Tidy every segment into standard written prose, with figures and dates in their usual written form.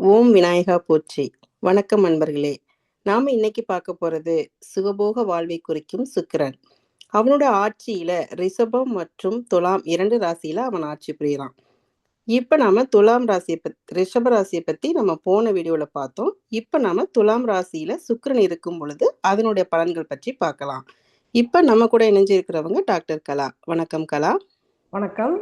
ஓம் விநாயகா போற்றி. வணக்கம் அன்பர்களே. நாம இன்னைக்கு பார்க்க போறது சுகபோக வாழ்வை குறிக்கும் சுக்கிரன். அவனோட ஆட்சியில ரிஷபம் மற்றும் துலாம் 2 ராசியில அவன் ஆட்சி புரியறான். இப்ப நாம துலாம் ராசியை ரிஷப ராசியை பத்தி நம்ம போன வீடியோல பார்த்தோம். இப்ப நாம துலாம் ராசியில சுக்கிரன் இருக்கும் பொழுது அதனுடைய பலன்கள் பற்றி பார்க்கலாம். இப்ப நம்ம கூட இணைஞ்சிருக்கிறவங்க டாக்டர் கலா. வணக்கம் கலா. வணக்கம்.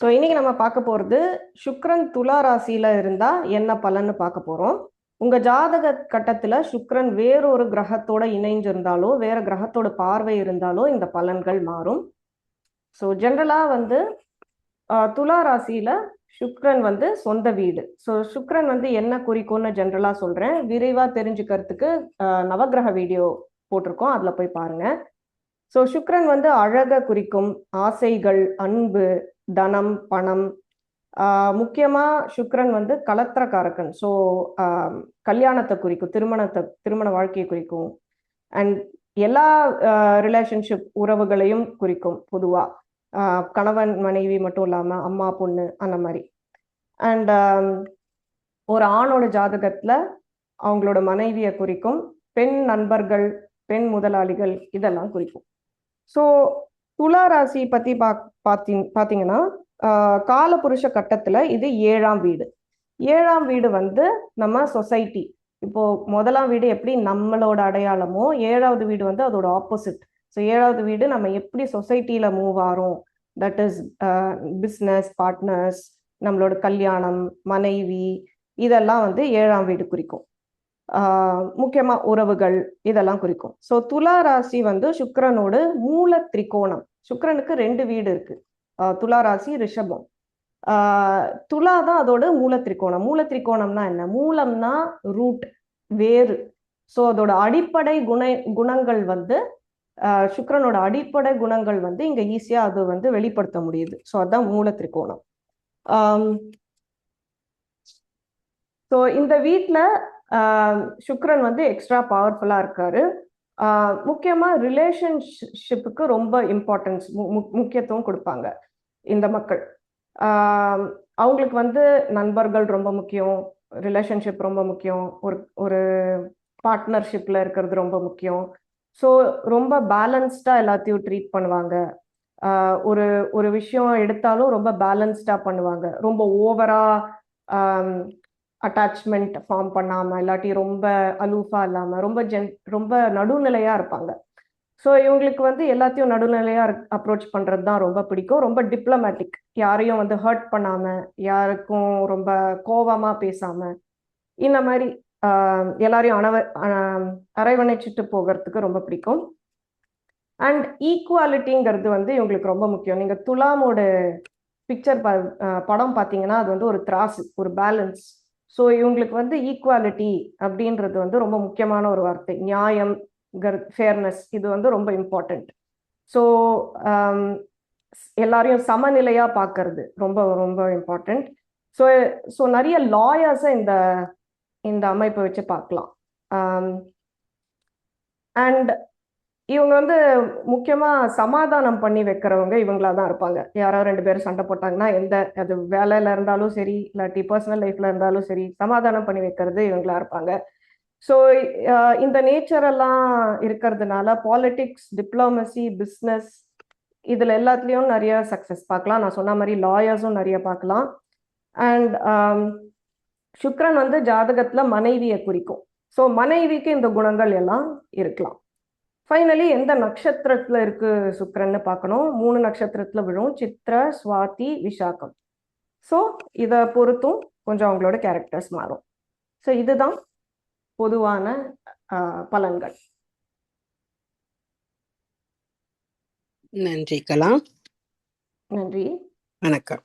ஸோ இன்னைக்கு நம்ம பார்க்க போகிறது சுக்கிரன் துலா ராசியில இருந்தா என்ன பலன்னு பார்க்க போறோம். உங்க ஜாதக கட்டத்துல சுக்கிரன் வேறொரு கிரகத்தோட இணைஞ்சிருந்தாலோ வேற கிரகத்தோட பார்வை இருந்தாலோ இந்த பலன்கள் மாறும். ஸோ ஜென்ரலா துலா ராசியில சுக்கிரன் சொந்த வீடு. ஸோ சுக்கிரன் என்ன குறிக்கும்னு ஜென்ரலா சொல்றேன். விரைவா தெரிஞ்சுக்கிறதுக்கு நவகிரக வீடியோ போட்டிருக்கோம், அதுல போய் பாருங்க. ஸோ சுக்கிரன் அழக குறிக்கும், ஆசைகள், அன்பு, தனம், பணம். முக்கியமா சுக்கிரன் கலத்திரக்காரகன். ஸோ கல்யாணத்தை குறிக்கும், திருமண வாழ்க்கையை குறிக்கும், அண்ட் எல்லா ரிலேஷன்ஷிப் உறவுகளையும் குறிக்கும். பொதுவா கணவன் மனைவி மட்டும் இல்லாம அம்மா பொண்ணு அந்த மாதிரி. அண்ட் ஒரு ஆணோட ஜாதகத்துல அவங்களோட மனைவியை குறிக்கும், பெண் நண்பர்கள், பெண் முதலாளிகள் இதெல்லாம் குறிக்கும். ஸோ துலா ராசி பத்தி பாத்தீங்கன்னா காலபுருஷ கட்டத்துல இது 7ஆம் வீடு. 7ஆம் வீடு நம்ம சொசைட்டி. இப்போ முதலாம் வீடு எப்படி நம்மளோட அடையாளமோ 7ஆவது வீடு அதோட ஆப்போசிட். ஸோ 7ஆவது வீடு நம்ம எப்படி சொசைட்டில மூவ் ஆறோம், தட் இஸ் பிஸ்னஸ் பார்ட்னர்ஸ், நம்மளோட கல்யாணம், மனைவி, இதெல்லாம் 7ஆம் வீடு குறிக்கும். முக்கியமா உறவுகள் இதெல்லாம் குறிக்கும். ஸோ துலா ராசி சுக்கிரனோடு மூல திரிகோணம். சுக்கிரனுக்கு 2 வீடு இருக்கு, துலா ராசி, ரிஷபம். துலா தான் அதோட மூல திரிகோணம். மூல திரிகோணம்னா என்ன? மூலம்னா ரூட், வேறு. ஸோ அதோட அடிப்படை குணங்கள் சுக்கிரனோட அடிப்படை குணங்கள் இங்க ஈஸியா அது வெளிப்படுத்த முடியுது. ஸோ அதுதான் மூல திரிகோணம். ஸோ இந்த வீட்டில் சுக்கிரன் எக்ஸ்ட்ரா பவர்ஃபுல்லா இருக்காரு. முக்கியமா ரிலேஷன்ஷிப்புக்கு ரொம்ப இம்பார்ட்டன்ஸ், முக்கியத்துவம் கொடுப்பாங்க இந்த மக்கள். அவங்களுக்கு நண்பர்கள் ரொம்ப முக்கியம், ரிலேஷன்ஷிப் ரொம்ப முக்கியம், ஒரு பார்ட்னர்ஷிப்ல இருக்கிறது ரொம்ப முக்கியம். ஸோ ரொம்ப பேலன்ஸ்டா எல்லாத்தையும் ட்ரீட் பண்ணுவாங்க. ஒரு ஒரு விஷயம் எடுத்தாலும் ரொம்ப பேலன்ஸ்டா பண்ணுவாங்க. ரொம்ப ஓவரா அட்டாச்மெண்ட் ஃபார்ம் பண்ணாம, இல்லாட்டி ரொம்ப அலூஃபா இல்லாம, ரொம்ப நடுநிலையா இருப்பாங்க. ஸோ இவங்களுக்கு எல்லாத்தையும் நடுநிலையா அப்ரோச் பண்றது தான் ரொம்ப பிடிக்கும். ரொம்ப டிப்ளமேட்டிக், யாரையும் ஹர்ட் பண்ணாம, யாருக்கும் ரொம்ப கோவமா பேசாம, இந்த மாதிரி எல்லாரையும் அரவணைச்சிட்டு போகிறதுக்கு ரொம்ப பிடிக்கும். அண்ட் ஈக்குவாலிட்டிங்கிறது இவங்களுக்கு ரொம்ப முக்கியம். நீங்க துலாமோட பிக்சர் படம் பார்த்தீங்கன்னா அது ஒரு திராசு, ஒரு பேலன்ஸ். ஸோ இவங்களுக்கு ஈக்குவாலிட்டி அப்படின்றது ரொம்ப முக்கியமான ஒரு வார்த்தை. நியாயம், ஃபேர்னஸ், இது ரொம்ப இம்பார்ட்டண்ட். ஸோ எல்லாரையும் சமநிலையா பார்க்கறது ரொம்ப ரொம்ப இம்பார்ட்டண்ட். ஸோ ஸோ நிறைய லாயர்ஸை இந்த இந்த அமைப்பை வச்சு பார்க்கலாம். அண்ட் இவங்க முக்கியமா சமாதானம் பண்ணி வைக்கிறவங்க இவங்களா தான் இருப்பாங்க. யாராவது 2 பேரும் சண்டை போட்டாங்கன்னா, அது வேலையில இருந்தாலும் சரி, இல்லாட்டி பர்சனல் லைஃப்ல இருந்தாலும் சரி, சமாதானம் பண்ணி வைக்கிறது இவங்களா இருப்பாங்க. ஸோ இந்த நேச்சர் எல்லாம் இருக்கிறதுனால பாலிடிக்ஸ், டிப்ளமசி, பிஸ்னஸ், இதுல எல்லாத்துலயும் நிறைய சக்சஸ் பார்க்கலாம். நான் சொன்ன மாதிரி லாயர்ஸும் நிறைய பார்க்கலாம். அண்ட் சுக்கிரன் ஜாதகத்துல மனைவியை குறிக்கும். ஸோ மனைவிக்கு இந்த குணங்கள் எல்லாம் இருக்கலாம். ஃபைனலி எந்த நட்சத்திரத்துல இருக்கு சுக்கிரன்னு பார்க்கணும். 3 நட்சத்திரத்துல விழும்: சித்திர, சுவாதி, விசாகம். ஸோ இதை பொறுத்தும் கொஞ்சம் அவங்களோட கேரக்டர்ஸ் மாறும். ஸோ இதுதான் பொதுவான பலன்கள். நன்றி கலா. நன்றி. வணக்கம்.